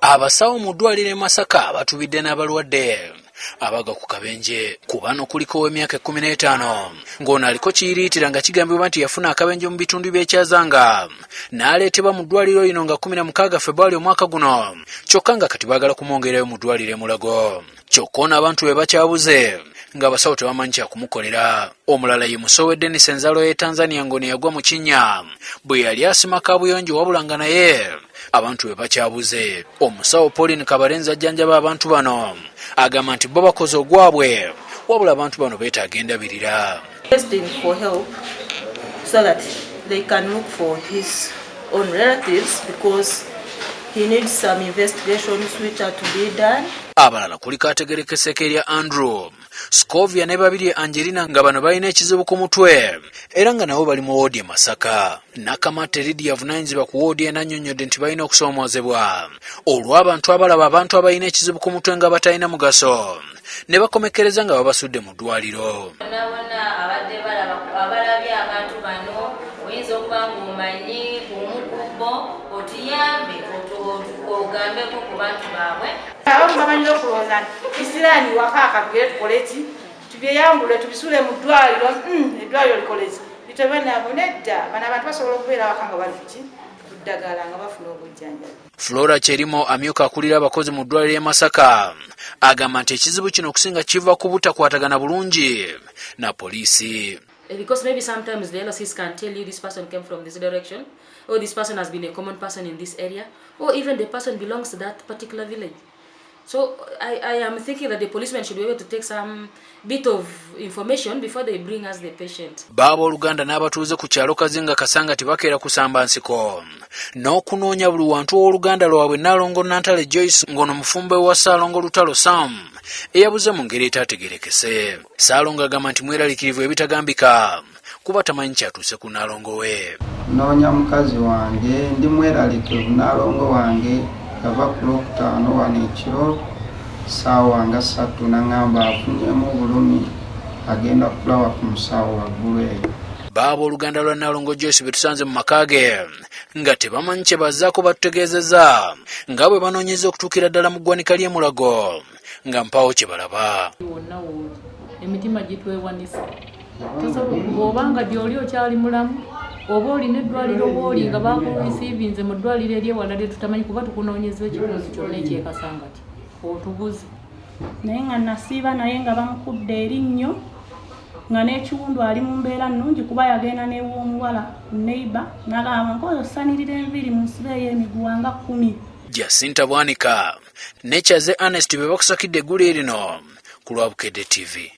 Abasawo mu ddwaliro e Masaka batubidde n'abalwadde abaga ku kabenje ku bano kuliko w'emyaka 15 ng'ono aliko kiyiriitira nga kigambibwa nti yafuna akabenje mu bitundu by'ekyazanga n'aleetebwa mu ddwaliro lino nga 16 February omwaka guno kyokka nga kati baagala kumwongerayo mu ddwaliro e Mulago. Kyokka ono abantu be bakyabuze nga abasawo tebamanyi kyakumukolera. Omulala ye Musowedde ni Senzalo ye Tanzania ng'ono yagwa mu kinnya bwe yali asima kaabuyonjo wabula nga naye abantu be bakyabuze. Omusawo Pauline Kabarenzi ajjanjaba abantu bano agamba nti bo bakoze ogwabwe wabula abantu bano beetaaga endabirira. Asking for help so that they can look for his own relatives because he needs some investigations which are to be done. Abalala kuliko ategerekeseko erya Andrew, Scovia ne babiri Angelina nga bano balina ekizibu ku mutwe era nga nabo bali mu woodi e Masaka. Nakamate Lydia avunaanyizibwa ku woodi enannyonnyodde nti balina okusoomoozebwa olw'abantu abalaba abantu abalina ekizibu ku mutwe nga batalina mugaso ne bakomekereza nga babasudde mu ddwaliro. Bonna abadde abalabye abantu bano oyinza okuba ng'omanyi omukubbo otuyambe ogambeko ku bantu baabwe. Abamu bamanyi okulowooza nti isiraani wakaaka tugere tukole ki tubyeyambule tubisule mu ddwaliro eddwaliro likole ki litebanabo nedda bano abantu basobola okubeera waka nga bali kuki kuddagala nga bafuna obujjanjabi. Flora Cherimo amyuka akulira abakozi mu ddwaliro e Masaka agamba nti ekizibu kino okusinga kiva ku butakwatagana bulungi na poliisi. Because maybe sometimes the LOCs can tell you this person came from this direction, or this person has been a common person in this area, or even the person belongs to that particular village. So I am thinking that the policemen should be able to take some bit of information before they bring us the patient. Abooluganda n'abatuuze ku kyalo Kazinga Kasanga tebakeera kusamba nsiko n'okunoonya buli wantu w'oluganda lwabwe Nalongo Nantale Joyce ng'ono mufumbe wa Saalongo Lutalo Sam eyabuze mu ngeri etaategerekese. Saalongo agamba nti mweraliikirivu ebitagambika kuba tamanyi kyatuuse ku Nalongo we. Noonya mukazi wange ndi mweraliikirivu Nalongo wange yava ku Lwokutaano wano ekiro ssaawa nga 3 n'angamba afunyeemu obulumi agenda kulawa ku musawo waggulu eyo. Abooluganda lwa Nalongo Joyce be tusanze mu maka ge nga tebamanyi kye bazzaako batutegeezezza nga bwe banoonyeza okutuukira ddala mu ggwanika ly'e Mulago nga mpaawo kye balaba. Emitima gitwewanisa obanga gy'oli okyali mulamu oba olina eddwaliro bw'oli nga bakurisiivinze mu ddwaliro eryewala lye tutamanyi kuba tukunoonyeza ekitundu kyonna ekyekasanga ti otubuze. Naye nga nasiiba naye nga bamukudde erinnyo nga n'ekiwundu ali mu mbeera nnungi kuba yagenda n'ew'omuwala neighbor n'agamba nkoyosanirira enviiri mu nsiba ey'emiguwa nga 10. Jacinta Bwanika ne Kyaze Ernest be bakusakidde eggulu erino ku lwa Bukedde TV.